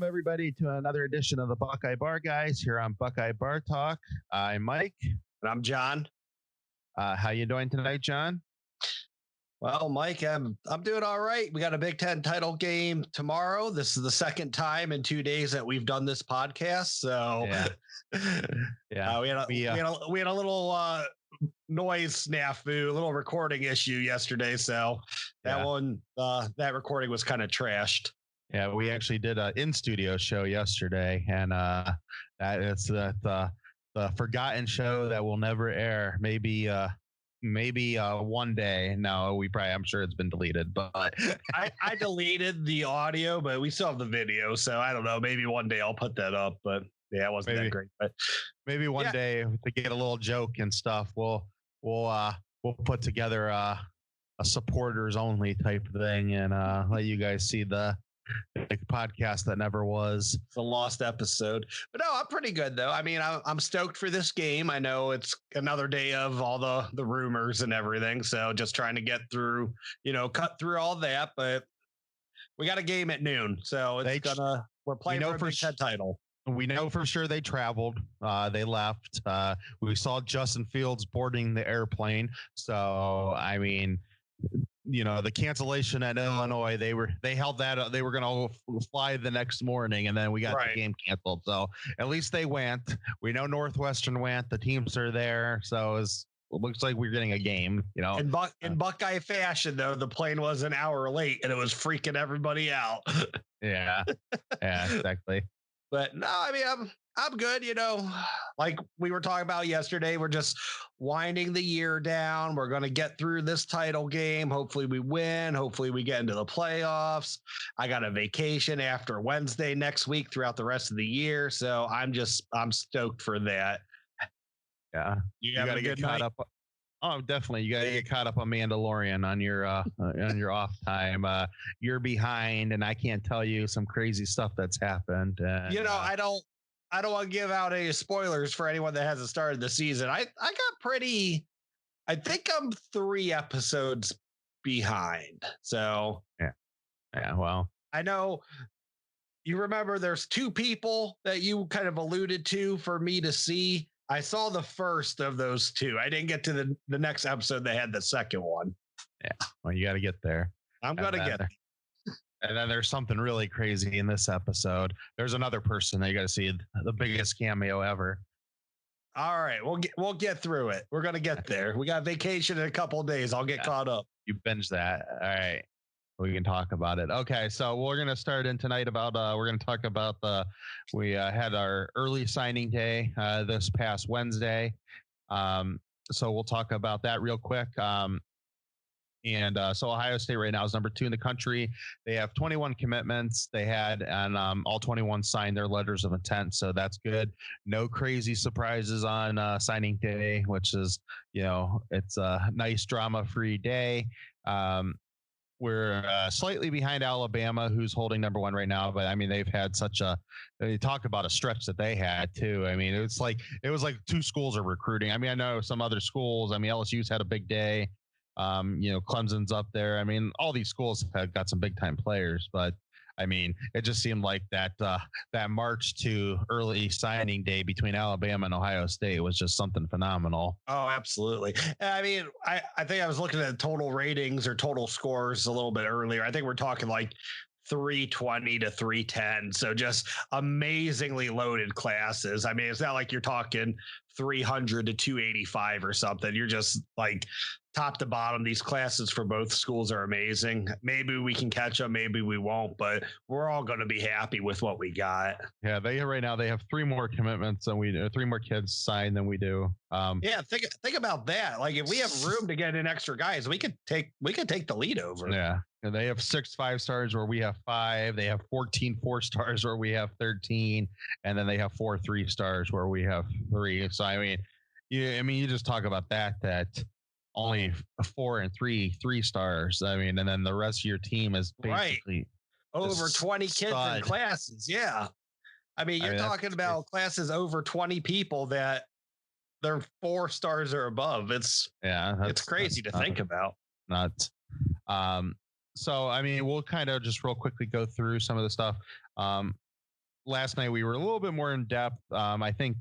welcome everybody to another edition of the Buckeye Bar Guys here on Buckeye Bar Talk. I'm Mike. And I'm John. How you doing tonight, John? Well, Mike, I'm doing all right. We got a Big Ten title game tomorrow. This is the second time in 2 days that we've done this podcast. So yeah, we had a little noise snafu, a little recording issue yesterday. So that recording was kind of trashed. Yeah, we actually did an in-studio show yesterday, and it's the forgotten show that will never air. Maybe one day. No, I'm sure it's been deleted, but I deleted the audio, but we still have the video. So I don't know. Maybe one day I'll put that up, but yeah, it wasn't that great. But maybe one day to get a little joke and stuff, we'll put together a supporters only type thing and let you guys see the podcast that never was. It's a lost episode. But no, I'm pretty good though. I mean, I'm stoked for this game. I know it's another day of all the rumors and everything, so just trying to get through, cut through all that. But we got a game at noon, so we're playing for a Big Ten title. We know for sure they traveled. They left. We saw Justin Fields boarding the airplane. So I mean, the cancellation at Illinois, they held that up. They were going to fly the next morning, and then we got the game canceled. So at least they went. We know Northwestern went. The teams are there, so it looks like we're getting a game. In Buckeye fashion, though, the plane was an hour late, and it was freaking everybody out. Yeah, exactly. But no, I mean, I'm good. Like we were talking about yesterday, we're just winding the year down. We're going to get through this title game. Hopefully we win. Hopefully we get into the playoffs. I got a vacation after Wednesday next week throughout the rest of the year. So I'm stoked for that. Yeah. You got to get caught up. Oh, definitely. You got to get caught up on Mandalorian on your off time. You're behind, and I can't tell you some crazy stuff that's happened. And, I don't want to give out any spoilers for anyone that hasn't started the season. I think I'm 3 episodes behind. So yeah. Well, I know you remember there's 2 people that you kind of alluded to for me to see. I saw the first of those 2. I didn't get to the next episode that had the second one. Yeah. Well, you got to get there. I'm going to get there. And then there's something really crazy in this episode. There's another person that you got to see, the biggest cameo ever. All right, we'll get through it. We're gonna get there. We got vacation in a couple of days. I'll get caught up. You binge that. All right, we can talk about it. Okay, so we're gonna start in tonight about. We're gonna talk about we had our early signing day this past Wednesday. So we'll talk about that real quick. And so Ohio State right now is number 2 in the country. They have 21 commitments. They had, and all 21 signed their letters of intent. So that's good. No crazy surprises on signing day, which is, it's a nice drama-free day. We're slightly behind Alabama, who's holding number 1 right now. But I mean, they've had they talk about a stretch that they had too. I mean, it was like 2 schools are recruiting. I mean, I know some other schools. I mean, LSU's had a big day. Clemson's up there. I mean, all these schools have got some big time players, but I mean, it just seemed like that march to early signing day between Alabama and Ohio State was just something phenomenal. Oh, absolutely. I mean, I think I was looking at total ratings or total scores a little bit earlier. I think we're talking like 320 to 310. So just amazingly loaded classes. I mean, it's not like you're talking 300 to 285 or something. You're just like top to bottom. These classes for both schools are amazing. Maybe we can catch them. Maybe we won't, but we're all going to be happy with what we got. Yeah. Right now they have 3 more commitments than we do, 3 more kids signed than we do. Yeah. Think about that. Like if we have room to get in extra guys, we could take the lead over. Yeah. And they have 6 5-stars where we have 5. They have 14 4-stars where we have 13. And then they have 4 3-stars where we have 3. So, I mean, you just talk about that only 4 and 3 3-stars. I mean, and then the rest of your team is basically over 20 kids in classes. Yeah. I mean, you're talking about classes over 20 people that they're 4 stars or above. It's crazy to think about. Nuts. So, I mean, we'll kind of just real quickly go through some of the stuff. last night we were a little bit more in depth. I think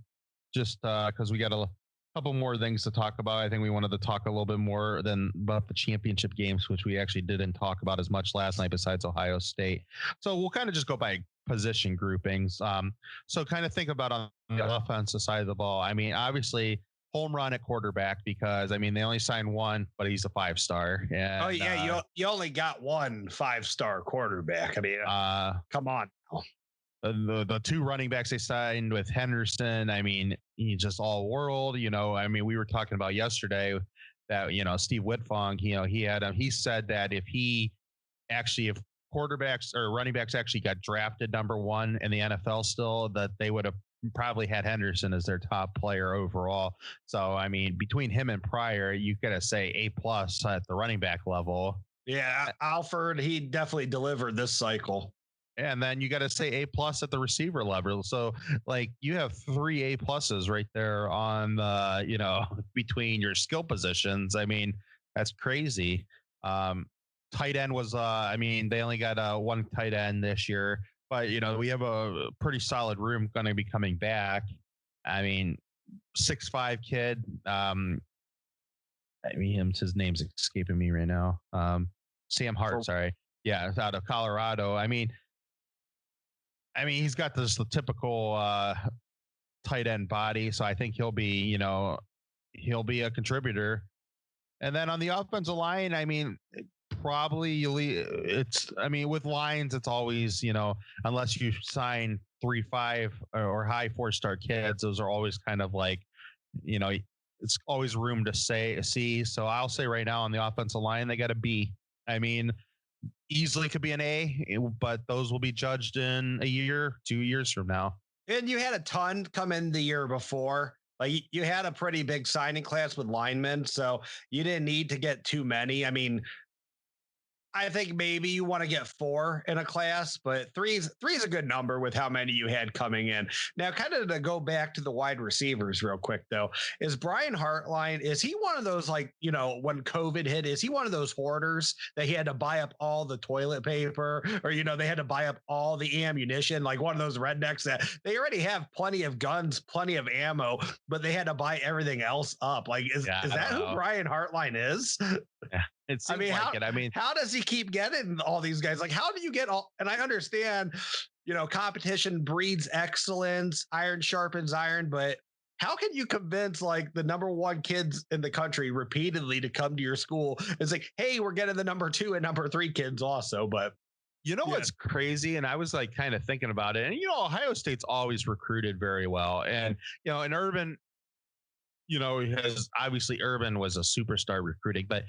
just because we got a couple more things to talk about. I think we wanted to talk a little bit more than about the championship games, which we actually didn't talk about as much last night besides Ohio State. So we'll kind of just go by position groupings. So kind of think about on the offensive side of the ball. I mean, obviously home run at quarterback because, I mean, they only signed one, but he's a 5-star. And, oh, yeah. You only got one 5-star quarterback. I mean, come on. The two running backs they signed with Henderson, I mean, he's just all world, I mean, we were talking about yesterday that, Steve Whitfong, he said that if quarterbacks or running backs actually got drafted number one in the NFL still, that they would have probably had Henderson as their top player overall. So, I mean, between him and Pryor, you got to say A+ at the running back level. Yeah, Alford, he definitely delivered this cycle. And then you got to say A+ at the receiver level. So like you have 3 A+ right there on the, between your skill positions. I mean, that's crazy. Tight end was, I mean, they only got one tight end this year, but we have a pretty solid room going to be coming back. I mean, 6'5" kid. I mean, his name's escaping me right now. Sam Hart, sorry. Yeah, out of Colorado. I mean, he's got the typical tight end body, so I think he'll be a contributor. And then on the offensive line, I mean, probably with lines, it's always, unless you sign 3-5 or high 4-star kids, those are always kind of like, it's always room to see. So I'll say right now on the offensive line, they got a B. I mean, easily could be an A, but those will be judged in a year, 2 years from now. And you had a ton come in the year before. Like you had a pretty big signing class with linemen, so you didn't need to get too many. I mean, I think maybe you want to get 4 in a class, but three is a good number with how many you had coming in. Now, kind of to go back to the wide receivers real quick, though, is Brian Hartline, is he one of those, like, when COVID hit, is he one of those hoarders that he had to buy up all the toilet paper or, they had to buy up all the ammunition, like one of those rednecks that they already have plenty of guns, plenty of ammo, but they had to buy everything else up? Like, is that who Brian Hartline is? Yeah. How does he keep getting all these guys? Like, how do you get all? And I understand, competition breeds excellence, iron sharpens iron, but how can you convince like the number 1 kids in the country repeatedly to come to your school? It's like, hey, we're getting the number 2 and number 3 kids also, but. What's crazy? And I was like kind of thinking about it. And, Ohio State's always recruited very well. And, and Urban, Urban was a superstar recruiting, but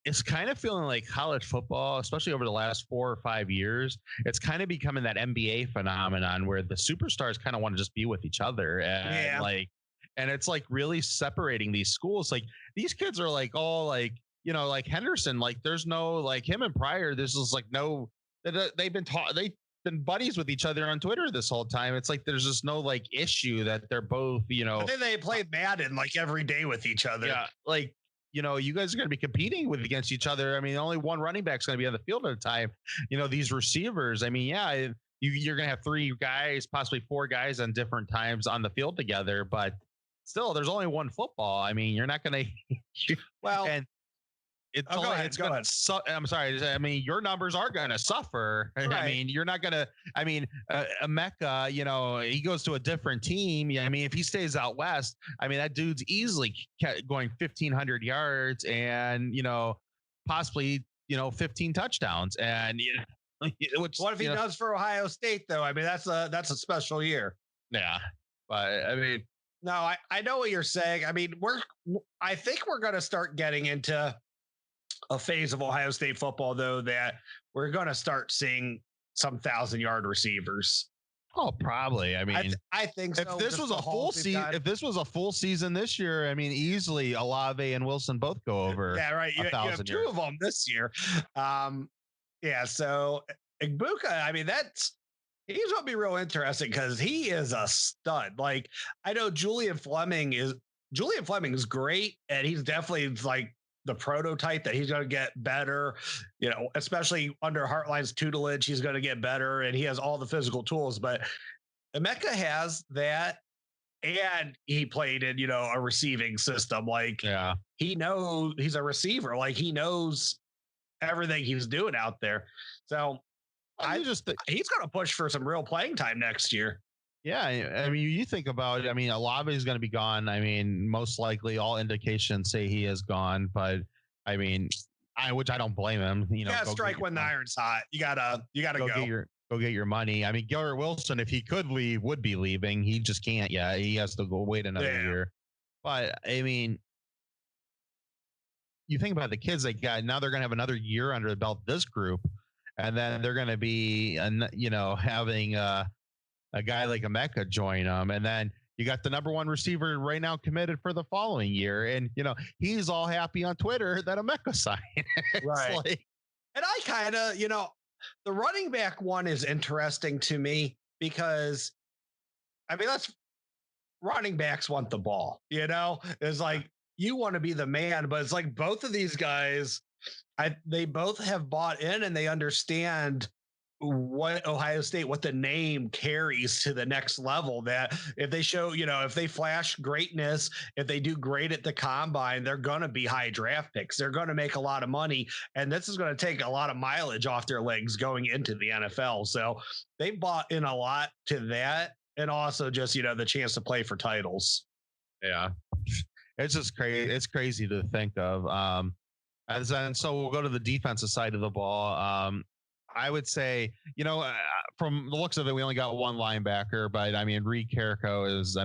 it's kind of feeling like college football, especially over the last 4 or 5 years, it's kind of becoming that NBA phenomenon where the superstars kind of want to just be with each other. And and it's like really separating these schools. Like these kids are like all like, like Henderson, like there's no, like him and Pryor, this is like no, they've been buddies with each other on Twitter this whole time. It's like there's just no like issue that they're both, I think they play Madden like every day with each other. Yeah, like you guys are going to be competing against each other. I mean, only one running back's going to be on the field at a time. These receivers, I mean, yeah, you're going to have 3 guys, possibly 4 guys on different times on the field together, but still there's only one football. I mean, you're not going to, and it's go ahead. I'm sorry. I mean, your numbers are going to suffer. Right. I mean, you're not going to, Emeka, he goes to a different team. Yeah. I mean, if he stays out West, I mean, that dude's easily going 1,500 yards and, possibly, 15 touchdowns. And, what if he does for Ohio State though? I mean, that's a special year. Yeah. But I mean, no, I know what you're saying. I mean, I think we're going to start getting into a phase of Ohio State football, though, that we're going to start seeing some 1,000-yard receivers. Oh, probably. I mean, I think so. If this was a full season this year, I mean, easily Olave and Wilson both go over. Yeah, right. You have 2 of them this year. So Igbuka, I mean, he's going to be real interesting because he is a stud. Like, I know Julian Fleming is great, and he's definitely like the prototype that he's going to get better, especially under Hartline's tutelage, he's going to get better and he has all the physical tools. But Emeka has that, and he played in, a receiving system. Like, he knows he's a receiver. Like, he knows everything he's doing out there. So he's going to push for some real playing time next year. Yeah, I mean, you think about it. I mean, Olave is going to be gone. I mean, most likely, all indications say he is gone. But I mean, which I don't blame him. You gotta strike when the iron's hot. You gotta go get your money. I mean, Garrett Wilson, if he could leave, would be leaving. He just can't. Yeah, he has to go wait another year. But I mean, you think about the kids they got. Now they're going to have another year under the belt. This group, and then they're going to be, having a guy like Emeka join them, and then you got the number one receiver right now committed for the following year, and he's all happy on Twitter that Emeka signed. Right. And I kind of, the running back one is interesting to me because, I mean, running backs want the ball. It's like you want to be the man, but it's like both of these guys, they both have bought in and they understand what Ohio State, what the name carries to the next level, that if they show, if they flash greatness, if they do great at the combine, they're going to be high draft picks. They're going to make a lot of money. And this is going to take a lot of mileage off their legs going into the NFL. So they bought in a lot to that. And also just, the chance to play for titles. Yeah. It's just crazy. It's crazy to think of. And then, so we'll go to the defensive side of the ball. I would say, from the looks of it, we only got one linebacker, but I mean, Reed Carrico is,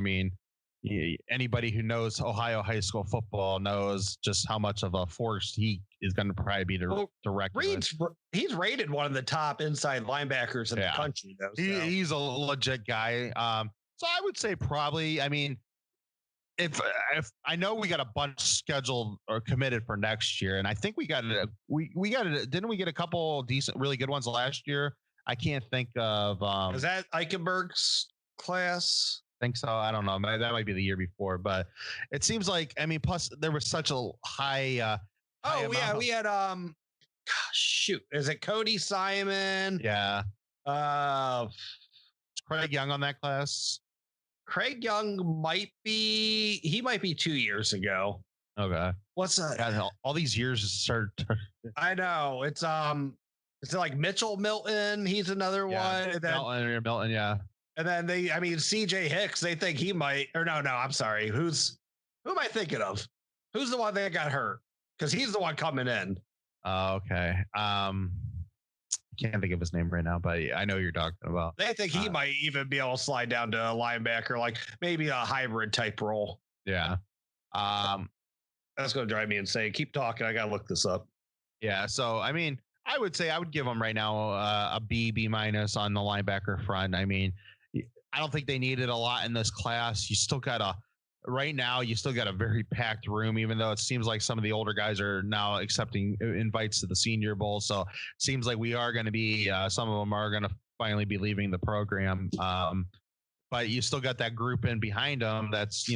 anybody who knows Ohio high school football knows just how much of a force he is going to probably be to reckon with. He's rated one of the top inside linebackers in the country, though. So. He's a legit guy. So I would say probably, I mean, if I know we got a bunch scheduled or committed for next year, and I think we got it. Didn't we get a couple decent, really good ones last year? I can't think of. Is that Eichenberg's class? I think so. I don't know. That might be the year before, but it seems like, I mean, plus there was such a high. We had shoot. Is it Cody Simon? Yeah. Craig Young on that class. Craig Young might be 2 years ago. Okay. What's that? Yeah, all these years start. I know. It's like Mitchell Milton. He's another one. And then, Milton, yeah. And then CJ Hicks, they think he might, or no, I'm sorry. Who am I thinking of? Who's the one that got hurt? Because he's the one coming in. Okay. Can't think of his name right now, but I know you're talking about. They think he might even be able to slide down to a linebacker, like maybe a hybrid type role. Yeah. That's going to drive me insane. Keep talking. I got to look this up. Yeah. So, I mean, I would say I would give them right now a B minus on the linebacker front. I mean, I don't think they needed a lot in this class. You still got a very packed room, even though it seems like some of the older guys are now accepting invites to the Senior Bowl. So it seems like we are going to be, some of them are going to finally be leaving the program. But you still got that group in behind them that's,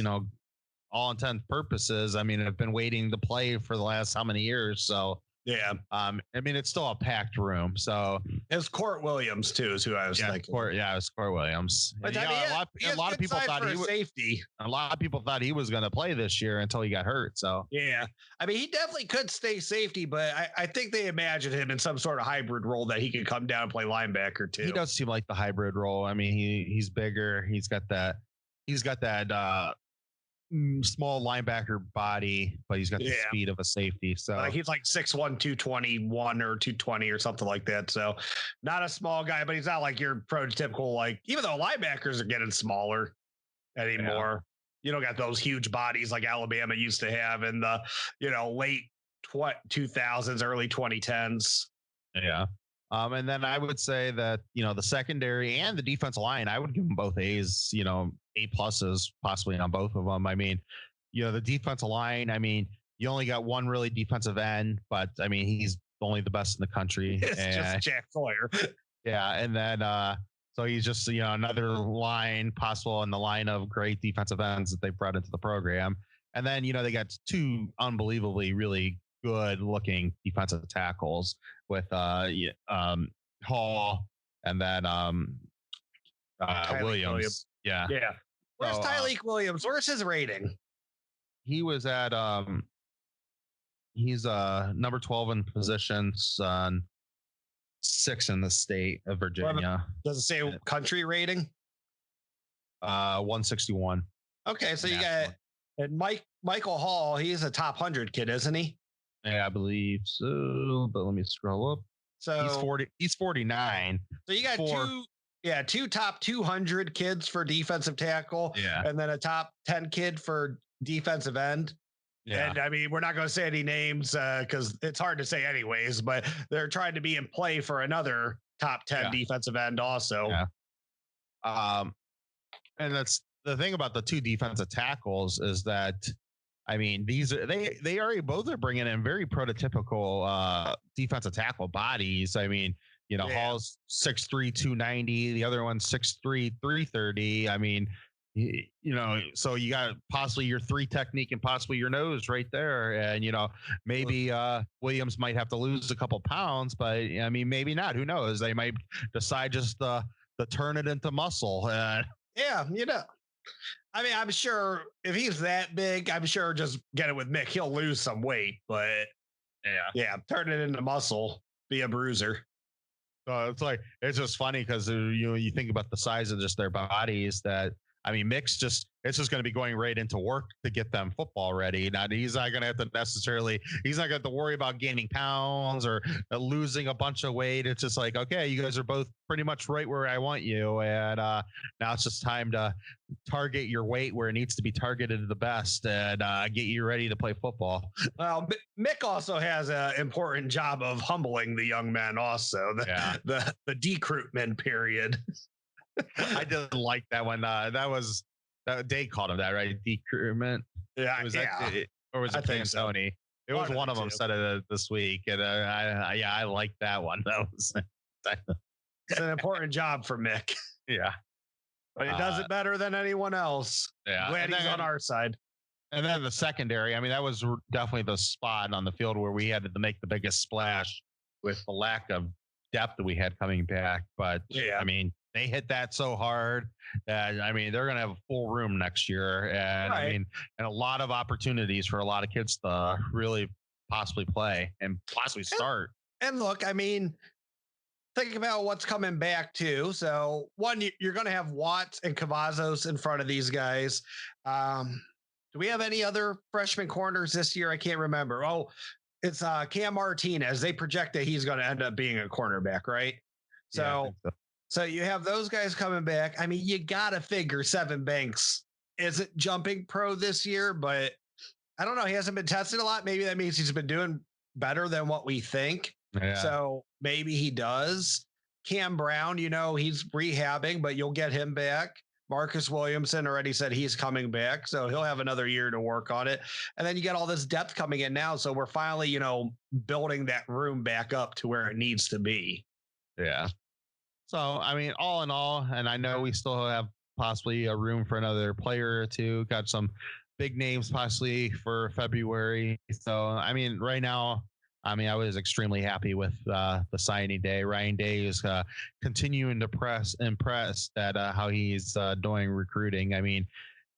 all intents and purposes, I mean, have been waiting to play for the last how many years. So yeah. I mean, it's still a packed room. So it's Court Williams too, is who I was thinking. It's Court Williams. But a lot of people thought he was safety. A lot of people thought he was going to play this year until he got hurt. So yeah, I mean, he definitely could stay safety, but I think they imagined him in some sort of hybrid role that he could come down and play linebacker too. He does seem like the hybrid role. I mean, he's bigger. He's got that small linebacker body, but he's got the speed of a safety. So he's like 6'1", 221 or 220 or something like that. So not a small guy, but he's not like your prototypical, like, even though linebackers are getting smaller anymore. Yeah. You don't got those huge bodies like Alabama used to have in the, late 2000s, early 2010s. Yeah. And then I would say that, the secondary and the defensive line, I would give them both A's, A pluses possibly on both of them. I mean, the defensive line, I mean, you only got one really defensive end, but I mean, he's only the best in the country. It's just Jack Sawyer. Yeah. And then, so he's just, another line possible in the line of great defensive ends that they brought into the program. And then, they got two unbelievably really good looking defensive tackles with Hall and then Williams. Yeah. Yeah. Where's So, Tyleik Williams? Where's his rating? he was at he's number 12 in positions, 6 in the state of Virginia. Does it say country rating? 161. Okay, so you got and Michael Hall. He's a top 100 kid, isn't he? Yeah, I believe so. But let me scroll up. So he's 40. He's 49. So you got two top 200 kids for defensive tackle, and then a top 10 kid for defensive end. Yeah. And I mean, we're not going to say any names because it's hard to say anyways, but they're trying to be in play for another top 10 defensive end also. Yeah. And that's the thing about the two defensive tackles is that, I mean, these are they already both are bringing in very prototypical defensive tackle bodies. I mean, Hall's 6'3", 290, the other one's 6'3", 330. I mean, so you got possibly your 3 technique and possibly your nose right there. And, maybe Williams might have to lose a couple pounds, but I mean, maybe not. Who knows? They might decide just to turn it into muscle. Yeah, I mean, I'm sure if he's that big, I'm sure just get it with Mick. He'll lose some weight, but turn it into muscle, be a bruiser. So it's just funny because you think about the size of just their bodies that. I mean, Mick's it's just going to be going right into work to get them football ready. Now, he's not going to have to worry about gaining pounds or losing a bunch of weight. It's just like, okay, you guys are both pretty much right where I want you. And now it's just time to target your weight where it needs to be targeted the best and get you ready to play football. Well, Mick also has an important job of humbling the young men also, the decruitment period. I didn't like that one. They called him that, right? Decruitment. Yeah, or was it Pantoni? It was one of them said it this week, and I like that one. That was it's an important job for Mick. Yeah, but he does it better than anyone else. Yeah, glad he's on our side. And then the secondary. I mean, that was definitely the spot on the field where we had to make the biggest splash with the lack of depth that we had coming back. But I mean. They hit that so hard that, I mean, they're going to have a full room next year. And I mean, and a lot of opportunities for a lot of kids to really possibly play and possibly start. And look, I mean, think about what's coming back too. So one, you're going to have Watts and Cavazos in front of these guys. Do we have any other freshman corners this year? I can't remember. Oh, it's Cam Martinez. They project that he's going to end up being a cornerback, right? So you have those guys coming back. I mean, you got to figure Seven Banks isn't jumping pro this year, but I don't know. He hasn't been tested a lot. Maybe that means he's been doing better than what we think. Yeah. So maybe he does. Cam Brown, he's rehabbing, but you'll get him back. Marcus Williamson already said he's coming back, so he'll have another year to work on it. And then you get all this depth coming in now. So we're finally, building that room back up to where it needs to be. Yeah. So, I mean, all in all, and I know we still have possibly a room for another player or two, got some big names possibly for February. So, I mean, right now, I was extremely happy with the signing day. Ryan Day is continuing to impress at how he's doing recruiting. I mean,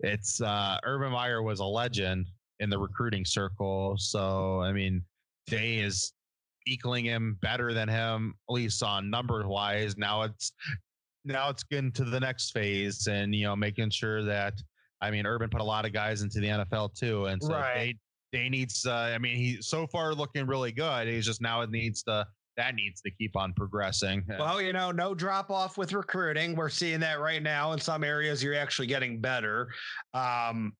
it's Urban Meyer was a legend in the recruiting circle. So, I mean, Day is equaling him, better than him, at least on number wise. Now it's getting to the next phase and, making sure that, I mean, Urban put a lot of guys into the NFL too. And so Day needs, he's so far looking really good. He's just now needs to keep on progressing. Well, no drop off with recruiting. We're seeing that right now. In some areas, you're actually getting better. Now,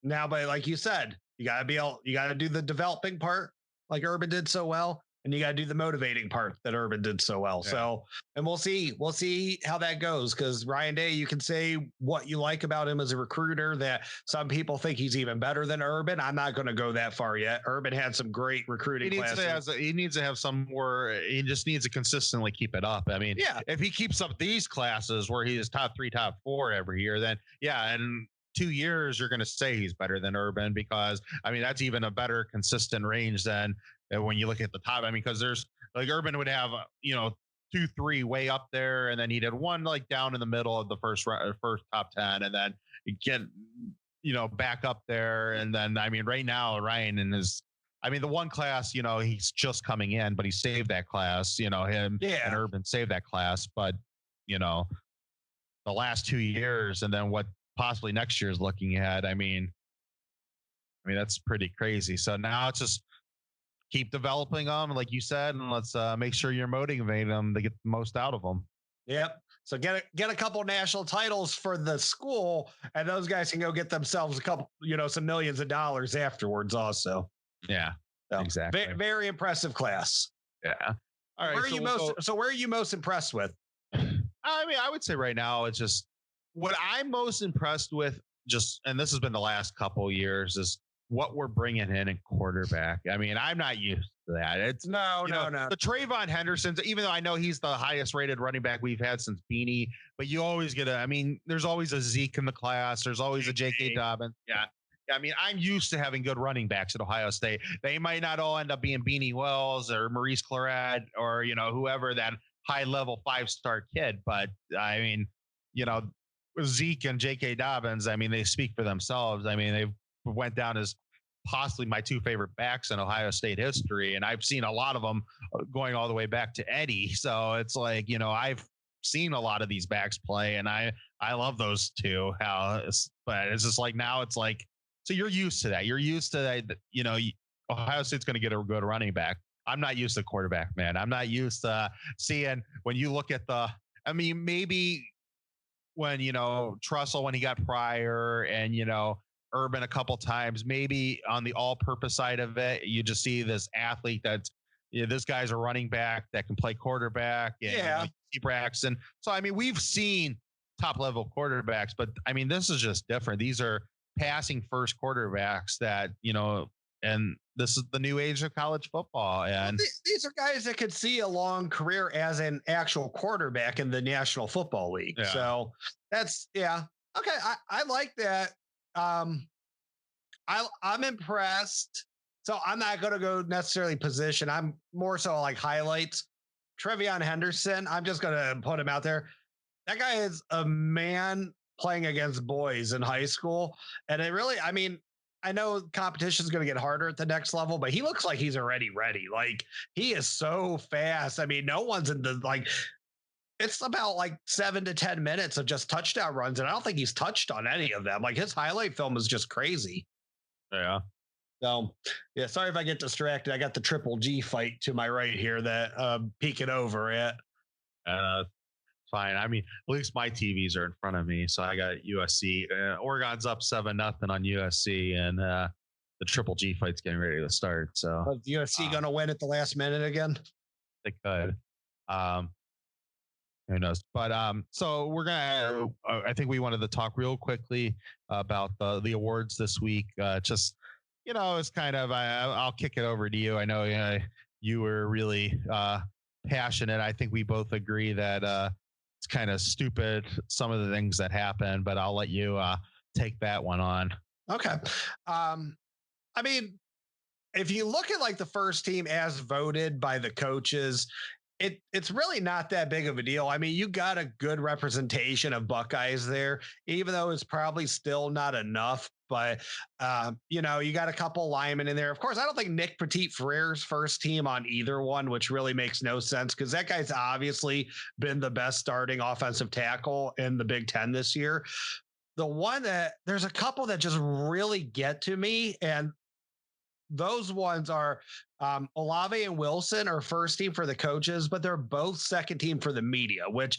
but like you said, you got to do the developing part like Urban did so well. And you got to do the motivating part that Urban did so well. Yeah. So, and we'll see how that goes. Because Ryan Day, you can say what you like about him as a recruiter, that some people think he's even better than Urban. I'm not going to go that far yet. Urban had some great recruiting classes. He needs to have some more. He just needs to consistently keep it up. I mean, if he keeps up these classes where he is top 3, top 4 every year, then and 2 years you're going to say he's better than Urban, because I mean that's even a better consistent range than when you look at the top. I mean, because there's like Urban would have 2-3 way up there, and then he did one like down in the middle of the first top 10, and then get back up there. And then I mean, right now Ryan and his, I mean, the one class, he's just coming in, but he saved that class. Him and Urban saved that class, but the last 2 years, and then what possibly next year is looking at. I mean, that's pretty crazy. So now it's just keep developing them, like you said, and let's make sure you're motivating them to get the most out of them. Yep. So get a couple national titles for the school, and those guys can go get themselves a couple, some millions of dollars afterwards also. Yeah, so, exactly. Very impressive class. Yeah. All right. Where are you most impressed with? I mean, I would say right now it's just what I'm most impressed with, and this has been the last couple years, is what we're bringing in quarterback. I mean, I'm not used to that. It's no. The Trayvon Henderson's, even though I know he's the highest rated running back we've had since Beanie, but you always there's always a Zeke in the class. There's always a J.K. Dobbins. Yeah. I mean, I'm used to having good running backs at Ohio State. They might not all end up being Beanie Wells or Maurice Claret or, whoever that high level 5-star kid. But I mean, Zeke and J.K. Dobbins, I mean, they speak for themselves. I mean, they went down as possibly my 2 favorite backs in Ohio State history. And I've seen a lot of them going all the way back to Eddie. So it's like, I've seen a lot of these backs play, and I love those two. But it's just like, now it's like, so you're used to that. You're used to that, Ohio State's going to get a good running back. I'm not used to quarterback, man. I'm not used to seeing when you look at maybe when, Trussell, when he got Pryor, and, Urban a couple times, maybe on the all-purpose side of it, you just see this athlete that's, this guy's a running back that can play quarterback. And, Braxton. So, I mean, we've seen top-level quarterbacks, but, I mean, this is just different. These are passing first quarterbacks that, and this is the new age of college football. And these are guys that could see a long career as an actual quarterback in the National Football League. Yeah. So that's, okay. I like that. I'm impressed. So I'm not going to go necessarily position. I'm more so like highlights. Trevion Henderson, I'm just going to put him out there. That guy is a man playing against boys in high school. And it really, I mean, I know competition is going to get harder at the next level, but he looks like he's already ready. Like, he is so fast. I mean, no one's in the, it's about 7 to 10 minutes of just touchdown runs. And I don't think he's touched on any of them. Like, his highlight film is just crazy. Yeah. So, sorry if I get distracted. I got the Triple G fight to my right here that peeking over at. Fine. I mean, at least my TVs are in front of me. So I got USC. Oregon's up 7-0 on USC, and the Triple G fight's getting ready to start. So is USC going to win at the last minute again? They could. Who knows? But so we're gonna. I think we wanted to talk real quickly about the awards this week. Just it's kind of. I'll kick it over to you. I know you were really passionate. I think we both agree that it's kind of stupid, some of the things that happen, but I'll let you take that one on. Okay. I mean, if you look at the first team as voted by the coaches, it's really not that big of a deal. I mean, you got a good representation of Buckeyes there, even though it's probably still not enough. But, you got a couple linemen in there. Of course, I don't think Nick Petit-Frere's first team on either one, which really makes no sense because that guy's obviously been the best starting offensive tackle in the Big Ten this year. The one that there's a couple that just really get to me, and those ones are Olave and Wilson are first team for the coaches, but they're both second team for the media, which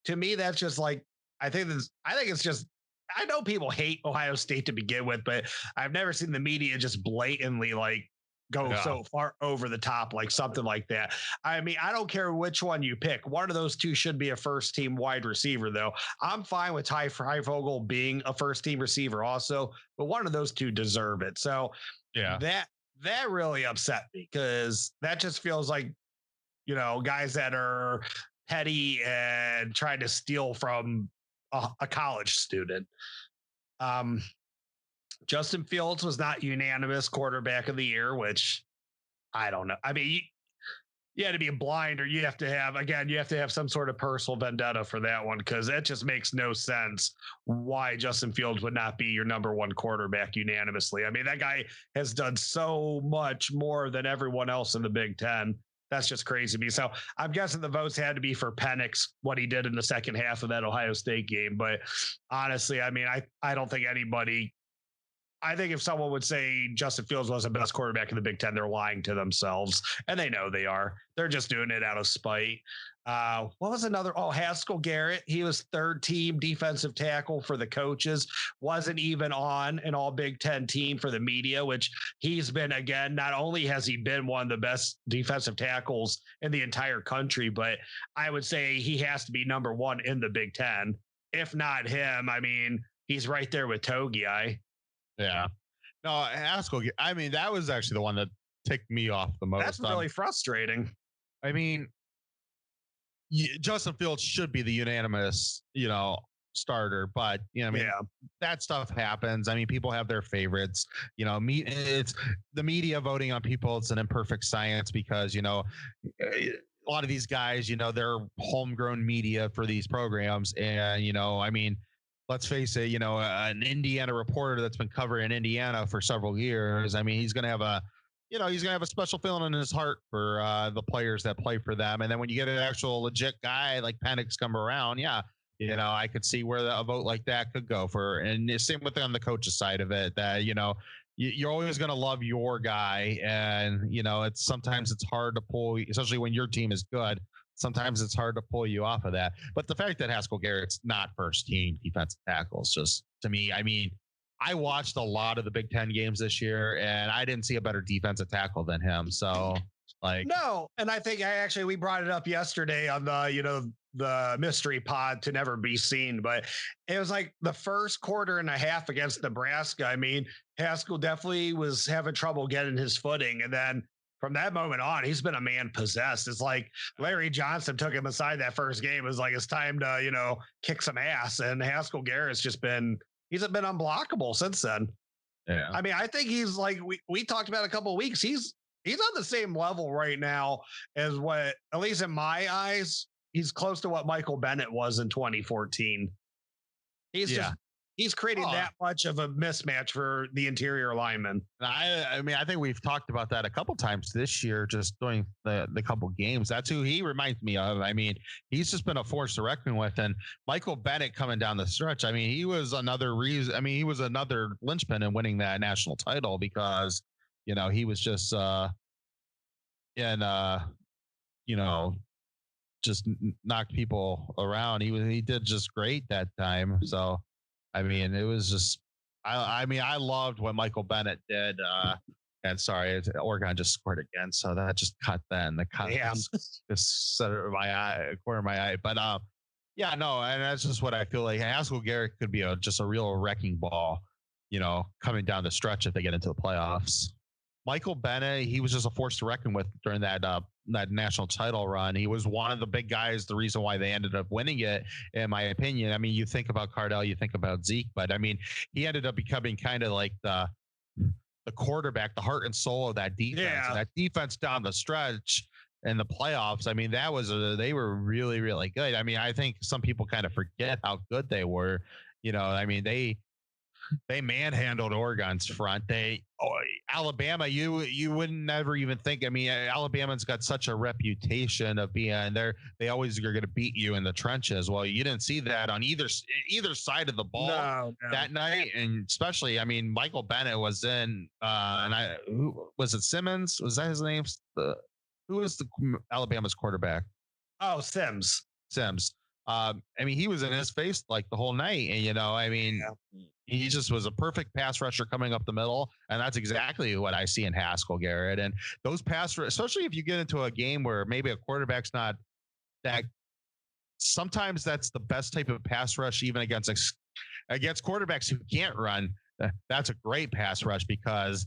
to me, that's just I think it's just, I know people hate Ohio State to begin with, but I've never seen the media just blatantly go so far over the top, something like that. I mean, I don't care which one you pick. One of those two should be a first team wide receiver, though. I'm fine with Ty Freifogel being a first team receiver also, but one of those two deserve it. So that really upset me because that just feels like, guys that are petty and trying to steal from a college student. Justin Fields was not unanimous quarterback of the year, which I don't know. I mean, You had to be blind, or you have to have some sort of personal vendetta for that one, because that just makes no sense why Justin Fields would not be your number one quarterback unanimously. I mean, that guy has done so much more than everyone else in the Big Ten. That's just crazy to me. So I'm guessing the votes had to be for Penix, what he did in the second half of that Ohio State game. But honestly, I mean, I don't think anybody. I think if someone would say Justin Fields was the best quarterback in the Big Ten, they're lying to themselves, and they know they are. They're just doing it out of spite. What was another? Oh, Haskell Garrett. He was third team defensive tackle for the coaches. Wasn't even on an all Big Ten team for the media, which he's been, again, not only has he been one of the best defensive tackles in the entire country, but I would say he has to be number one in the Big Ten. If not him, I mean, he's right there with Togiai. Yeah. No, Haskell, I mean, that was actually the one that ticked me off the most. That's really frustrating. I mean, Justin Fields should be the unanimous, starter, but that stuff happens. I mean, people have their favorites. It's the media voting on people. It's an imperfect science because a lot of these guys, they're homegrown media for these programs, and I mean, let's face it, an Indiana reporter that's been covering Indiana for several years. I mean, he's going to have a special feeling in his heart for the players that play for them. And then when you get an actual legit guy like Penix come around, I could see where a vote like that could go for. And the same with on the coach's side of it, that, you're always going to love your guy. And, sometimes it's hard to pull, especially when your team is good. Sometimes it's hard to pull you off of that. But the fact that Haskell Garrett's not first team defensive tackles, just to me, I mean, I watched a lot of the Big Ten games this year, and I didn't see a better defensive tackle than him. So, no. And I think we brought it up yesterday on the mystery pod to never be seen, but it was like the first quarter and a half against Nebraska. I mean, Haskell definitely was having trouble getting his footing. And then from that moment on, he's been a man possessed. It's like Larry Johnson took him aside that first game. It was like, it's time to, kick some ass. And Haskell Garrett's he's been unblockable since then. Yeah. I mean, I think he's like, we talked about a couple of weeks. He's on the same level right now as what, at least in my eyes, he's close to what Michael Bennett was in 2014. He's creating that much of a mismatch for the interior linemen. I mean, I think we've talked about that a couple times this year, just during the couple games. That's who he reminds me of. I mean, he's just been a force to reckon with. And Michael Bennett coming down the stretch, I mean, he was another reason. I mean, he was another linchpin in winning that national title because, he was just just knocked people around. He did just great that time. So, I mean, it was just, I loved what Michael Bennett did. And sorry, Oregon just scored again. So that just cut then. The cut just set it in my eye, corner of my eye. But and that's just what I feel like. Haskell Garrett could be just a real wrecking ball, coming down the stretch if they get into the playoffs. Michael Bennett, he was just a force to reckon with during that national title run. He was one of the big guys, the reason why they ended up winning it, in my opinion. I mean, you think about Cardell, you think about Zeke, but I mean, he ended up becoming kind of like the quarterback, the heart and soul of that defense. Yeah. And that defense down the stretch in the playoffs, I mean, they were really, really good. I mean, I think some people kind of forget how good they were. I mean, they manhandled Oregon's front. Alabama, you wouldn't never even think. I mean, Alabama's got such a reputation of being there. They always are going to beat you in the trenches. Well, you didn't see that on either side of the ball that night. And especially, I mean, Michael Bennett was in, who was it? Simmons? Was that his name? Who was the Alabama's quarterback? Oh, Sims. I mean, he was in his face like the whole night. And, he just was a perfect pass rusher coming up the middle. And that's exactly what I see in Haskell Garrett. And those especially if you get into a game where maybe a quarterback's not that, sometimes that's the best type of pass rush, even against quarterbacks who can't run. That's a great pass rush because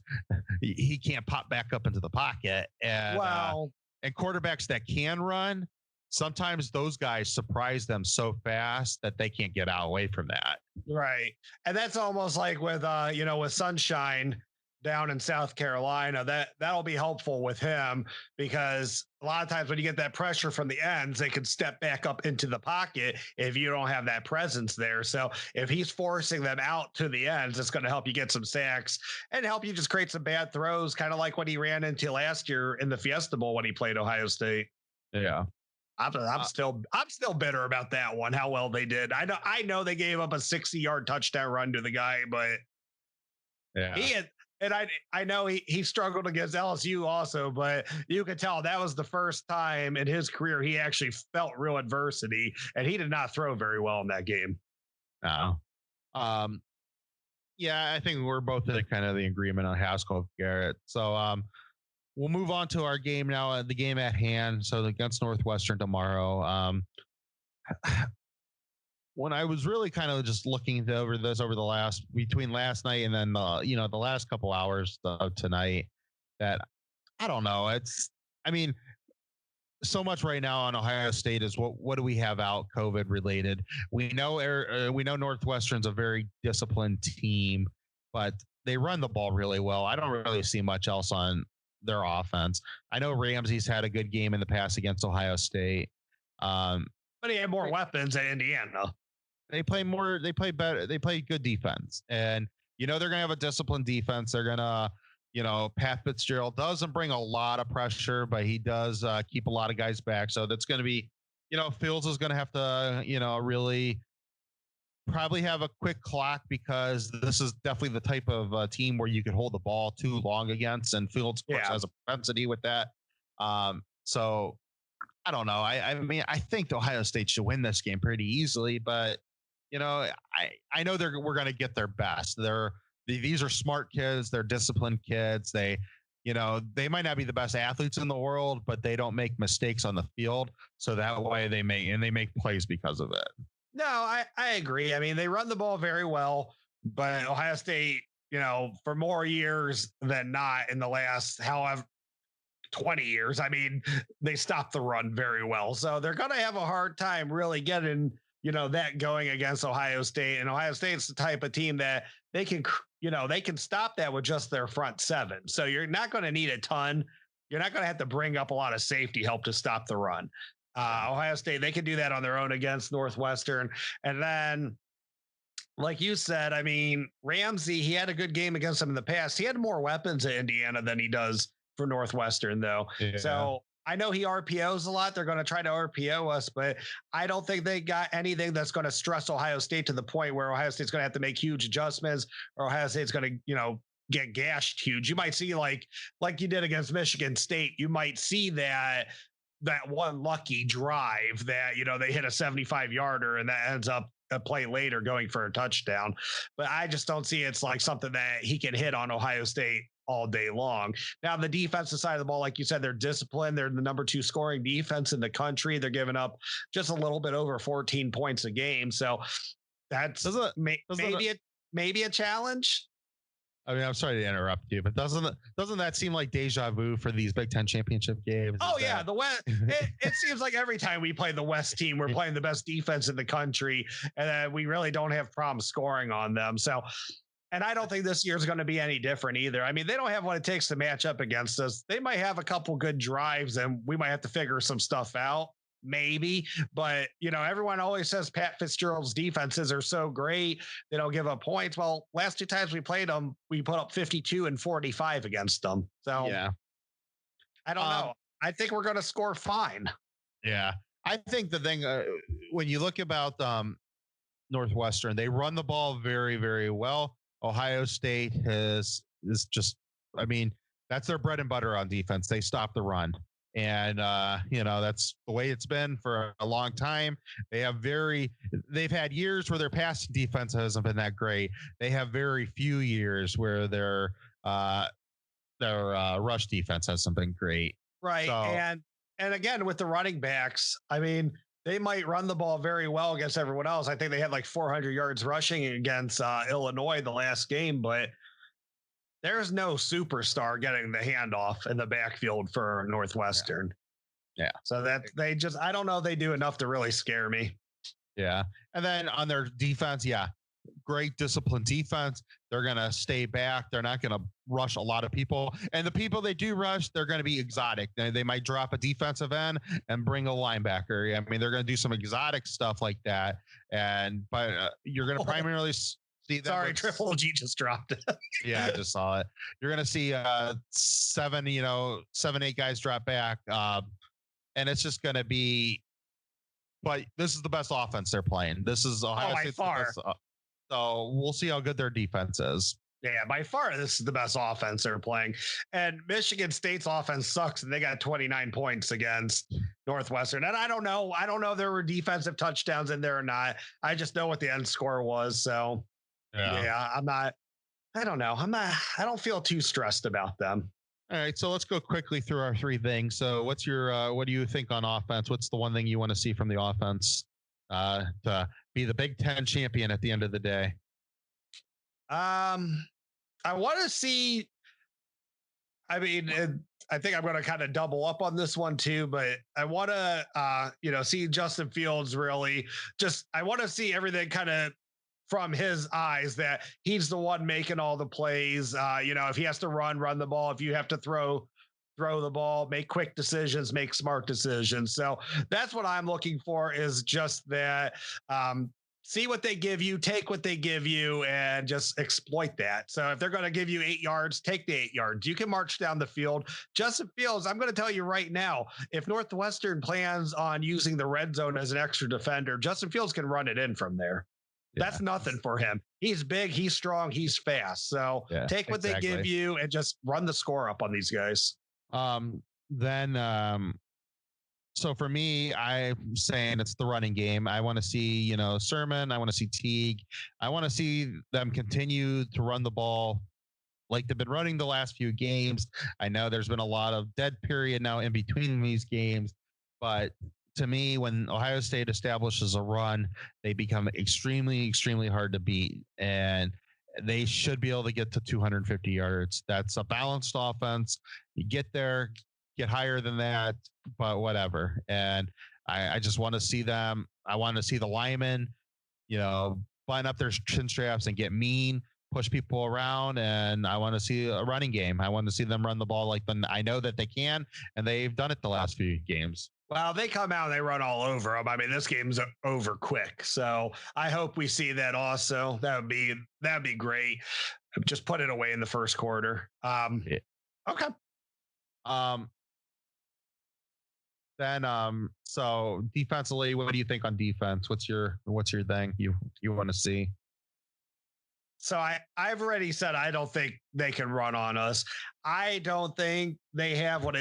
he can't pop back up into the pocket. And, and quarterbacks that can run, sometimes those guys surprise them so fast that they can't get out away from that. Right. And that's almost like with, with Sunshine down in South Carolina, that'll be helpful with him, because a lot of times when you get that pressure from the ends, they can step back up into the pocket if you don't have that presence there. So if he's forcing them out to the ends, it's going to help you get some sacks and help you just create some bad throws, kind of like what he ran into last year in the Fiesta Bowl when he played Ohio State. Yeah. I'm still bitter about that one, how well they did. I know they gave up a 60-yard touchdown run to the guy, but yeah. I know he struggled against LSU also, but you could tell that was the first time in his career he actually felt real adversity, and he did not throw very well in that game. No. Yeah, I think we're both in kind of the agreement on Haskell Garrett. So we'll move on to our game now, the game at hand. So against Northwestern tomorrow. When I was really kind of just looking over this between last night and then the last couple hours of tonight, that I don't know. So much right now on Ohio State is what do we have out COVID related? We know Northwestern's a very disciplined team, but they run the ball really well. I don't really see much else on their offense. I know Ramsey's had a good game in the past against Ohio State. But he had more weapons at Indiana. They play more. They play better. They play good defense, and they're going to have a disciplined defense. They're going to, Pat Fitzgerald doesn't bring a lot of pressure, but he does keep a lot of guys back. So that's going to be, Fields is going to have to, really probably have a quick clock, because this is definitely the type of team where you could hold the ball too long against, and Fields of course has a propensity with that. So I don't know. I mean, I think Ohio State should win this game pretty easily, but I know we're going to get their best. These are smart kids. They're disciplined kids. They might not be the best athletes in the world, but they don't make mistakes on the field. So that way they make plays because of it. No, I agree. I mean, they run the ball very well, but Ohio State, for more years than not in the last, however, 20 years, I mean, they stopped the run very well. So they're going to have a hard time really getting, that going against Ohio State. And Ohio State's the type of team that they can stop that with just their front seven. So you're not going to need a ton. You're not going to have to bring up a lot of safety help to stop the run. Ohio State, they can do that on their own against Northwestern. And then, like you said, I mean, Ramsey, he had a good game against them in the past. He had more weapons at Indiana than he does for Northwestern, though. Yeah. So I know he RPOs a lot. They're going to try to RPO us, but I don't think they got anything that's going to stress Ohio State to the point where Ohio State's going to have to make huge adjustments, or Ohio State's going to, get gashed huge. You might see like you did against Michigan State. You might see that one lucky drive that, they hit a 75-yarder and that ends up a play later going for a touchdown. But I just don't see it's like something that he can hit on Ohio State all day long. Now, the defensive side of the ball, like you said, they're disciplined. They're the number 2 scoring defense in the country. They're giving up just a little bit over 14 points a game. So that's maybe a challenge. I mean, I'm sorry to interrupt you, but doesn't that seem like deja vu for these Big Ten championship games? Oh, yeah. The West. It seems like every time we play the West team, we're playing the best defense in the country, and we really don't have problems scoring on them. So, and I don't think this year's going to be any different either. I mean, they don't have what it takes to match up against us. They might have a couple good drives, and we might have to figure some stuff out. Maybe, but everyone always says Pat Fitzgerald's defenses are so great, they don't give up points. Well, last 2 times we played them, we put up 52 and 45 against them. So yeah, I don't know. I think we're going to score fine. Yeah, I think the thing when you look about Northwestern, they run the ball very, very well. Ohio State is just, I mean, that's their bread and butter on defense. They stop the run. And, that's the way it's been for a long time. They've had years where their passing defense hasn't been that great. They have very few years where their rush defense hasn't been great. Right. So, and again, with the running backs, I mean, they might run the ball very well against everyone else. I think they had like 400 yards rushing against Illinois the last game, but there's no superstar getting the handoff in the backfield for Northwestern. Yeah. So I don't know. They do enough to really scare me. Yeah. And then on their defense, great disciplined defense. They're going to stay back. They're not going to rush a lot of people. And the people they do rush, they're going to be exotic. They might drop a defensive end and bring a linebacker. I mean, they're going to do some exotic stuff like that. But you're going to primarily see them. Sorry, Triple G just dropped it. Yeah, I just saw it. You're going to see 7, 8 guys drop back. And it's just going to be, but this is the best offense they're playing. This is Ohio State's far. Best, so we'll see how good their defense is. Yeah, by far, this is the best offense they're playing. And Michigan State's offense sucks, and they got 29 points against Northwestern. And I don't know if there were defensive touchdowns in there or not. I just know what the end score was. So, yeah I don't feel too stressed about them. All right, so let's go quickly through our 3 things. So what do you think on offense? What's the one thing you want to see from the offense to be the Big Ten champion at the end of the day? I want to see, I think I'm going to kind of double up on this one too, but I want to, see Justin Fields really I want to see everything kind of from his eyes that he's the one making all the plays. If he has to run the ball, if you have to throw the ball, make quick decisions, make smart decisions. So that's what I'm looking for, is just that, see what they give you, take what they give you, and just exploit that. So if they're going to give you 8 yards, take the 8 yards. You can march down the field. Justin Fields, I'm going to tell you right now, if Northwestern plans on using the red zone as an extra defender, Justin Fields can run it in from there. Yeah. That's nothing for him. He's big, he's strong, he's fast. So take what they give you and just run the score up on these guys. So for me, I'm saying it's the running game. I want to see, Sermon. I want to see Teague. I want to see them continue to run the ball like they've been running the last few games. I know there's been a lot of dead period now in between these games, but to me, when Ohio State establishes a run, they become extremely, extremely hard to beat. And they should be able to get to 250 yards. That's a balanced offense. You get there, get higher than that, but whatever. And I just want to see them. I want to see the linemen, button up their chin straps and get mean, push people around. And I want to see a running game. I want to see them run the ball I know that they can, and they've done it the last few games. Well, they come out and they run all over them. I mean, this game's over quick. So I hope we see that also. That'd be great. Just put it away in the first quarter. Okay. So defensively, what do you think on defense? What's your thing you want to see? So I've already said I don't think they can run on us. I don't think they have what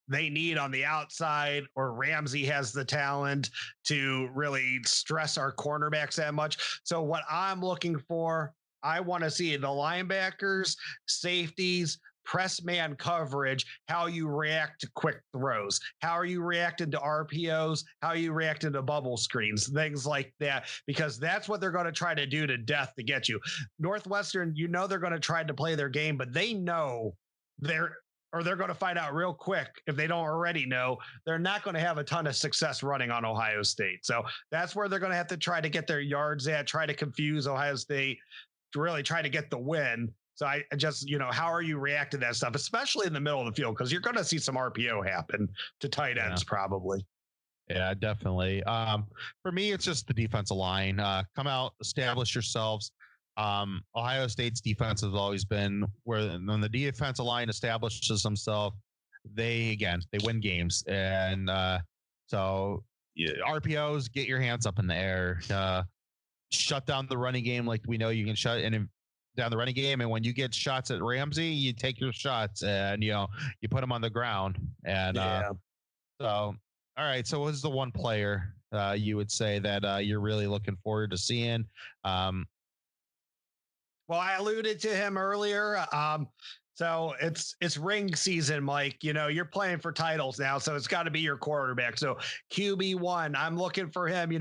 they need on the outside, or Ramsey has the talent to really stress our cornerbacks that much. So what I'm looking for, I want to see the linebackers, safeties, press man coverage, how you react to quick throws, how are you reacting to RPOs, how are you reacting to bubble screens, things like that, because that's what they're going to try to do to death to get you. Northwestern, they're going to try to play their game, but they know they're going to find out real quick, if they don't already know, they're not going to have a ton of success running on Ohio State. So that's where they're going to have to try to get their yards at, try to confuse Ohio State, to really try to get the win. So I just, how are you reacting to that stuff, especially in the middle of the field? Because you're going to see some RPO happen to tight ends probably. Yeah, definitely. For me, it's just the defensive line. Come out, establish yourselves. Ohio State's defense has always been where when the defensive line establishes themselves, they win games. And RPOs, get your hands up in the air, shut down the running game like we know you can shut down the running game. And when you get shots at Ramsey, you take your shots and you put them on the ground. And all right. So what's the one player you would say that you're really looking forward to seeing? Well, I alluded to him earlier. So it's ring season, Mike. You're playing for titles now, so it's got to be your quarterback. So QB1, I'm looking for him.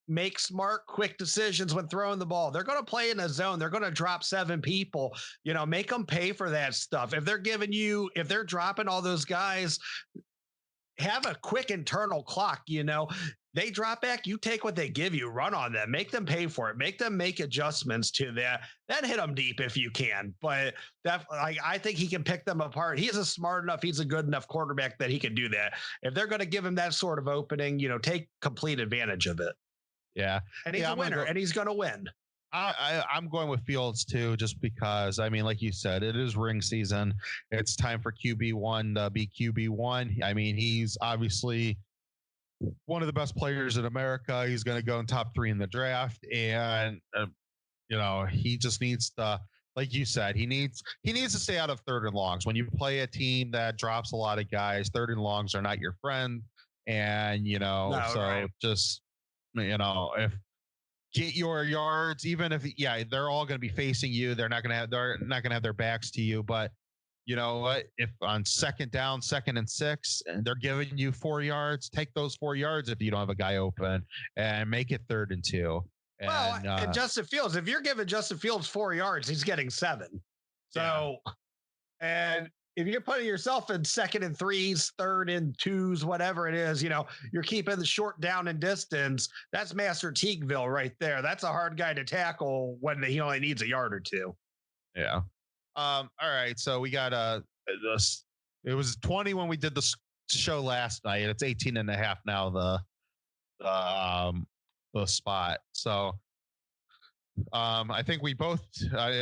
Make smart, quick decisions when throwing the ball. They're going to play in a zone. They're going to drop 7 people. Make them pay for that stuff. If they're dropping all those guys, have a quick internal clock. They drop back, you take what they give you, run on them, make them pay for it, make them make adjustments to that, then hit them deep if you can. But I think he can pick them apart. He's he's a good enough quarterback that he can do that. If they're going to give him that sort of opening, take complete advantage of it. Yeah. And he's a winner, and he's going to win. I'm going with Fields too, just because, I mean, like you said, it is ring season. It's time for QB1 to be QB1. I mean, he's obviously one of the best players in America. He's going to go in top 3 in the draft. And, he just needs to, like you said, he needs to stay out of 3rd and longs. When you play a team that drops a lot of guys, 3rd and longs are not your friend. And, just, if get your yards, even if, they're all going to be facing you. They're not going to have their backs to you, but you know what? If on 2nd down, 2nd and 6, and they're giving you 4 yards, take those 4 yards if you don't have a guy open, and make it 3rd and 2. And Justin Fields, if you're giving Justin Fields 4 yards, he's getting 7. So, and if you're putting yourself in 2nd and 3s, 3rd and 2s, whatever it is, you're keeping the short down and distance. That's Master Teagueville right there. That's a hard guy to tackle when he only needs a yard or 2. Yeah. All right. So we got it was 20 when we did the show last night. It's 18 and a half now, the spot. So I think we both,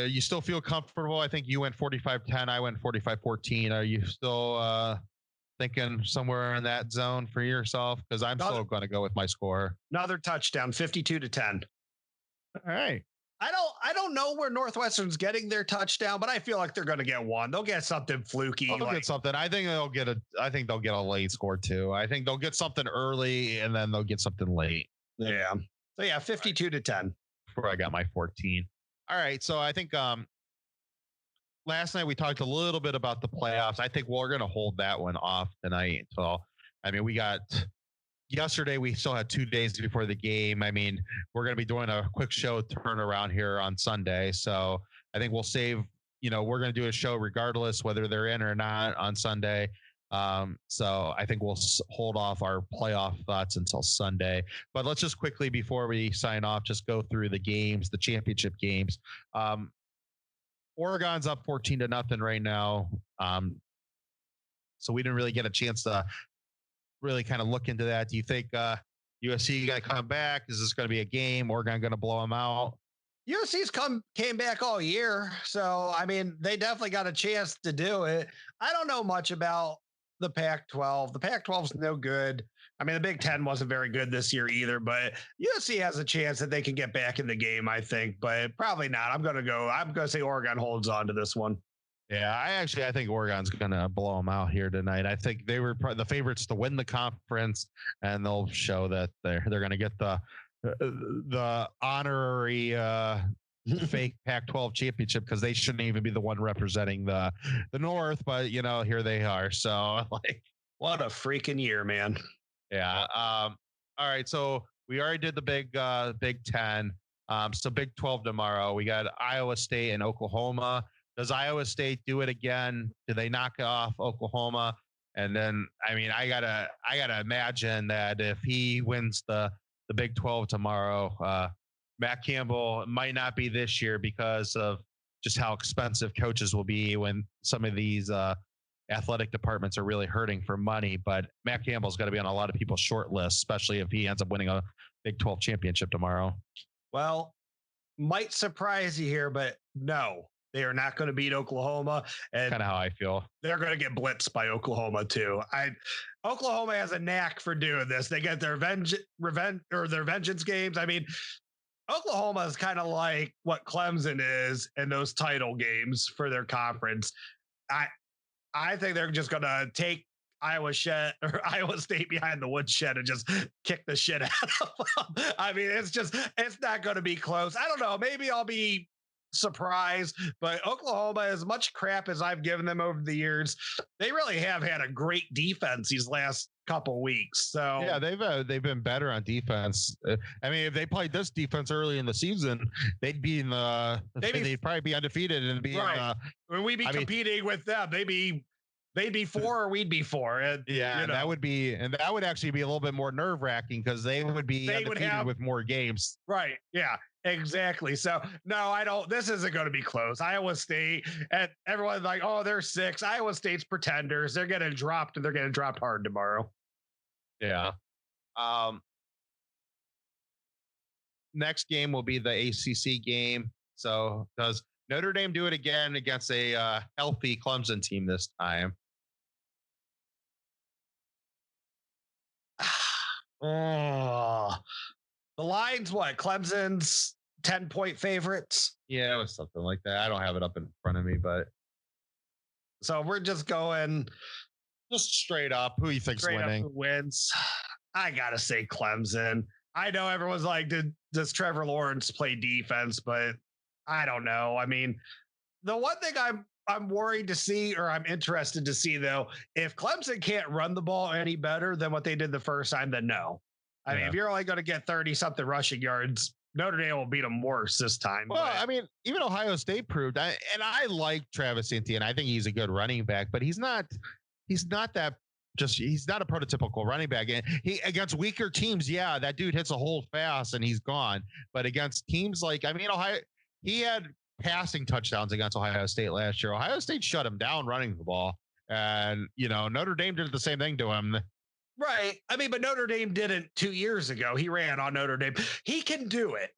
you still feel comfortable. I think you went 45-10. I went 45-14. Are you still thinking somewhere in that zone for yourself? Because I'm still going to go with my score. Another touchdown, 52-10. All right. I don't know where Northwestern's getting their touchdown, but I feel like they're going to get one. They'll get something fluky. They'll get something. I think they'll get a late score too. I think they'll get something early and then they'll get something late. Yeah. So 52-10. Before I got my 14. All right. So I think last night we talked a little bit about the playoffs. I think we're going to hold that one off tonight until, we got yesterday, we still had 2 days before the game. We're going to be doing a quick show turnaround here on Sunday. So I think we'll save, we're going to do a show regardless whether they're in or not on Sunday. So I think we'll hold off our playoff thoughts until Sunday. But let's just quickly, before we sign off, just go through the games, the championship games. Oregon's up 14-0 right now. So we didn't really get a chance to really kind of look into that. Do you think USC going to come back? Is this going to be a game? Oregon going to blow them out? USC's came back all year. So, they definitely got a chance to do it. I don't know much about the Pac-12. The Pac-12's no good. The Big Ten wasn't very good this year either, but USC has a chance that they can get back in the game, I think, but probably not. I'm going to say Oregon holds on to this one. Yeah, I think Oregon's going to blow them out here tonight. I think they were the favorites to win the conference, and they'll show that they're going to get the honorary fake Pac-12 championship, because they shouldn't even be the one representing the North, but here they are. So what a freaking year, man. Yeah. All right. So we already did the Big Ten. So Big 12 tomorrow. We got Iowa State and Oklahoma. Does Iowa State do it again? Do they knock off Oklahoma? And then, I gotta imagine that if he wins the Big 12 tomorrow, Matt Campbell might not be this year because of just how expensive coaches will be when some of these athletic departments are really hurting for money. But Matt Campbell's got to be on a lot of people's short list, especially if he ends up winning a Big 12 championship tomorrow. Well, might surprise you here, but no. They are not going to beat Oklahoma. And kind of how I feel. They're going to get blitzed by Oklahoma too. Oklahoma has a knack for doing this. They get their vengeance games. Oklahoma is kind of like what Clemson is in those title games for their conference. I think they're just going to take Iowa State behind the woodshed and just kick the shit out of them. It's not going to be close. I don't know. Maybe I'll be surprise, but Oklahoma, as much crap as I've given them over the years, they really have had a great defense these last couple weeks. So yeah, they've been better on defense. If they played this defense early in the season, they'd probably be undefeated and be right. When we be competing with them, they'd be they'd be 4 or we'd be 4. And, yeah, and that would actually be a little bit more nerve wracking because they would be undefeated with more games. Right. Yeah, exactly. So no, I don't. This isn't going to be close. Iowa State, and everyone's like, oh, they're 6. Iowa State's pretenders. They're getting dropped, and they're getting dropped hard tomorrow. Yeah. Next game will be the ACC game. So does Notre Dame do it again against a healthy Clemson team this time? Oh, the line's what? Clemson's 10-point favorites. Yeah, it was something like that. I don't have it up in front of me, but so we're just going just straight up. Who you think's winning? Who wins? I gotta say Clemson. I know everyone's like, does Trevor Lawrence play defense? But I don't know. I mean, the one thing I'm worried to see, or I'm interested to see, though, if Clemson can't run the ball any better than what they did the first time, then no. I mean, if you're only going to get 30-something rushing yards, Notre Dame will beat them worse this time. Well, I mean, even Ohio State proved, and I like Travis Etienne. I think he's a good running back, but he's not that. He's not a prototypical running back. And he against weaker teams, yeah, that dude hits a hole fast and he's gone. But against teams like, I mean, he had passing touchdowns against Ohio State last year. Ohio State shut him down running the ball. And, Notre Dame did the same thing to him. Right. I mean, but Notre Dame didn't 2 years ago. He ran on Notre Dame. He can do it.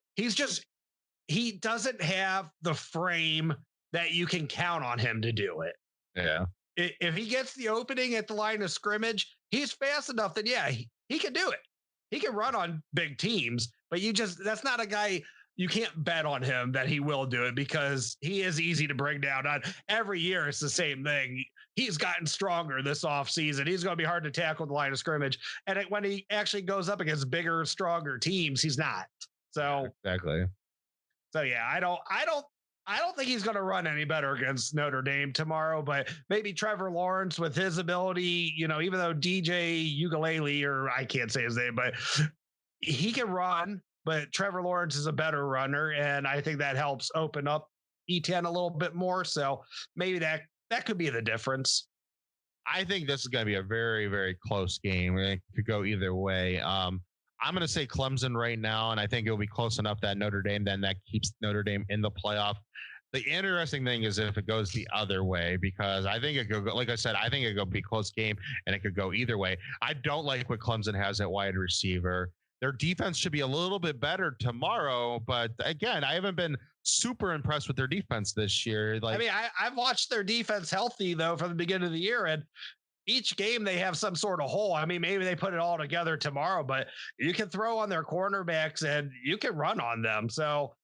He doesn't have the frame that you can count on him to do it. Yeah. If he gets the opening at the line of scrimmage, he's fast enough that, yeah, he can do it. He can run on big teams, but that's not a guy. You can't bet on him that he will do it because he is easy to bring down. On every year, it's the same thing. He's gotten stronger this offseason. He's going to be hard to tackle at the line of scrimmage. And when he actually goes up against bigger, stronger teams, he's not. So exactly. So yeah, I don't think he's going to run any better against Notre Dame tomorrow, but maybe Trevor Lawrence with his ability, even though DJ Ukulele, or I can't say his name, but he can run, but Trevor Lawrence is a better runner. And I think that helps open up E10 a little bit more. So maybe that could be the difference. I think this is going to be a very, very close game. It could go either way. I'm going to say Clemson right now, and I think it'll be close enough that Notre Dame, then that keeps Notre Dame in the playoff. The interesting thing is if it goes the other way, because I think it could go, like I said, I think it could be a close game and it could go either way. I don't like what Clemson has at wide receiver. Their defense should be a little bit better tomorrow, but again, I haven't been super impressed with their defense this year. I've watched their defense healthy though from the beginning of the year, and each game they have some sort of hole. I mean, maybe they put it all together tomorrow, but you can throw on their cornerbacks and you can run on them. So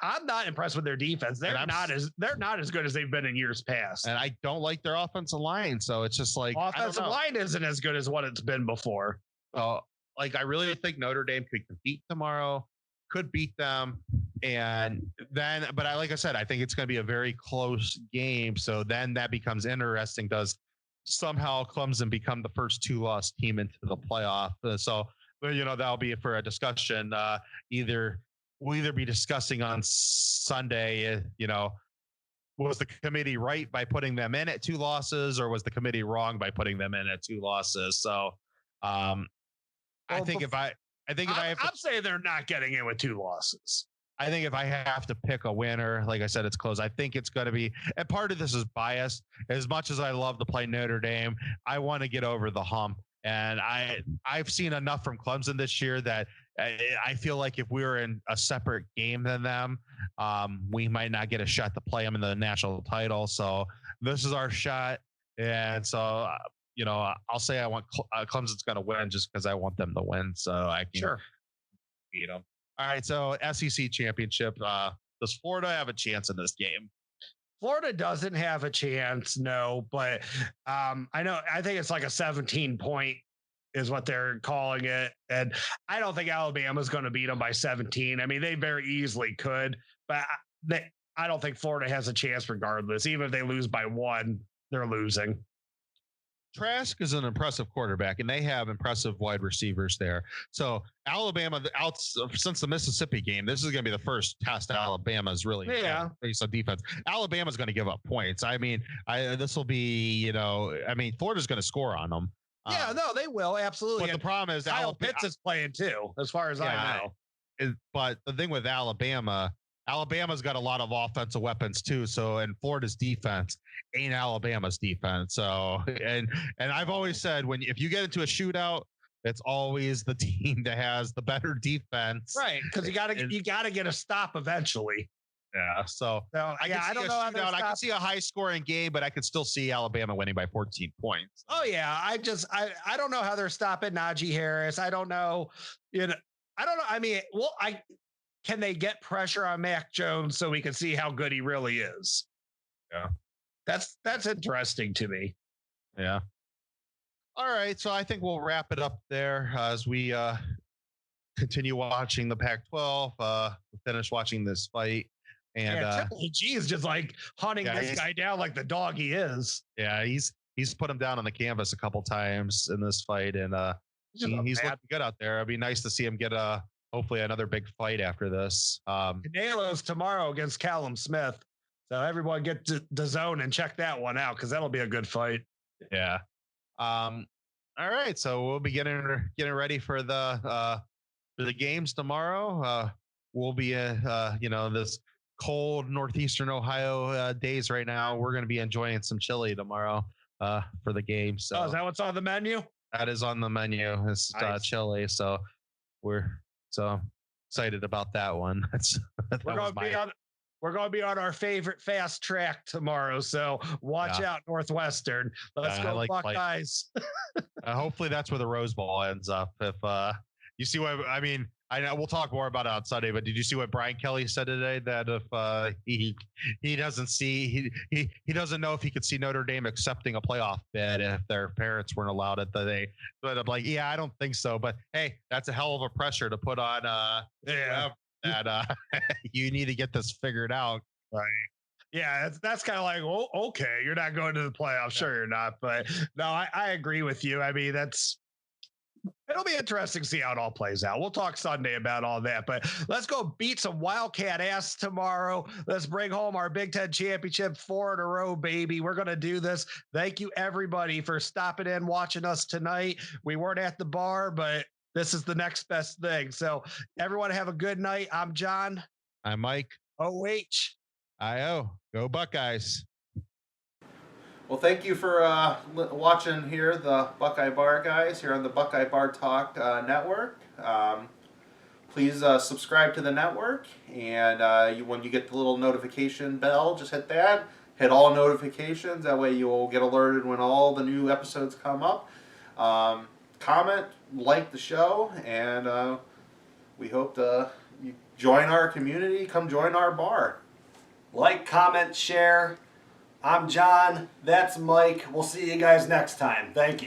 I'm not impressed with their defense. They're not as good as they've been in years past. And I don't like their offensive line. So it's just like offensive line isn't as good as what it's been before. I really think Notre Dame could compete tomorrow, could beat them. And then, like I said, I think it's going to be a very close game. So then that becomes interesting. Does somehow Clemson become the first 2-loss team into the playoff? That'll be for a discussion. We'll either be discussing on Sunday, was the committee right by putting them in at 2 losses, or was the committee wrong by putting them in at 2 losses? So, I'm saying they're not getting in with 2 losses. I think if I have to pick a winner, like I said, it's close. I think it's going to be, and part of this is biased. As much as I love to play Notre Dame, I want to get over the hump. And I've seen enough from Clemson this year that I feel like if we were in a separate game than them, we might not get a shot to play them in the national title. So this is our shot. And so, I'll say I want Clemson's going to win just because I want them to win. So I can beat them. All right, so SEC championship. Does Florida have a chance in this game? Florida doesn't have a chance, no. But I think it's like a 17-point is what they're calling it. And I don't think Alabama's going to beat them by 17. I mean, they very easily could. But I don't think Florida has a chance regardless. Even if they lose by 1, they're losing. Trask is an impressive quarterback, and they have impressive wide receivers there. So Alabama, since the Mississippi game, this is going to be the first test Alabama's really based on defense. Alabama's going to give up points. I mean, this will be, Florida's going to score on them. Yeah, no, they will absolutely. But the problem is Kyle Pitts is playing too, as far as I know. But the thing with Alabama's got a lot of offensive weapons too. So, and Florida's defense ain't Alabama's defense. So, and I've always said if you get into a shootout, it's always the team that has the better defense, right? Because you gotta get a stop eventually. Yeah. So I don't know. I can see a high scoring game, but I could still see Alabama winning by 14 points. Oh yeah, I don't know how they're stopping Najee Harris. I don't know. I don't know. I mean, can they get pressure on Mac Jones so we can see how good he really is? Yeah. That's interesting to me. Yeah. All right. So I think we'll wrap it up there as we continue watching the Pac-12, finish watching this fight. And Triple G is just like hunting this guy down like the dog he is. Yeah, he's put him down on the canvas a couple times in this fight, and he's looking good out there. It'd be nice to see him get hopefully another big fight after this. Canelo's tomorrow against Callum Smith, so everyone get to the zone and check that one out because that'll be a good fight. Yeah. All right, so we'll be getting ready for the games tomorrow. We'll be this cold northeastern Ohio days right now. We're going to be enjoying some chili tomorrow for the game. So is that what's on the menu? That is on the menu. It's nice. Chili. So we're so excited about that one. We're going to be on our favorite fast track tomorrow. So watch out, Northwestern. Let's go Buckeyes. Hopefully that's where the Rose Bowl ends up. If you see what I mean. I know we'll talk more about it on Sunday, but did you see what Brian Kelly said today? That if he doesn't see he doesn't know if he could see Notre Dame accepting a playoff bid if their parents weren't allowed it. But I'm like, I don't think so. But hey, that's a hell of a pressure to put on. That you need to get this figured out, right? Yeah, that's kind of like, well, okay, you're not going to the playoffs. Sure, you're not. But no, I agree with you. I mean, it'll be interesting to see how it all plays out. We'll talk Sunday about all that, but let's go beat some Wildcat ass tomorrow. Let's bring home our Big Ten championship 4 in a row, baby. We're going to do this. Thank you everybody for stopping in, watching us tonight. We weren't at the bar, but this is the next best thing. So everyone have a good night. I'm John. I'm Mike. OH. IO. Go Buckeyes. Well, thank you for watching here, the Buckeye Bar guys, here on the Buckeye Bar Talk network. Please subscribe to the network, and when you get the little notification bell, just hit that. Hit all notifications. That way you'll get alerted when all the new episodes come up. Comment, like the show, and we hope to you join our community. Come join our bar. Like, comment, share. I'm John. That's Mike. We'll see you guys next time. Thank you.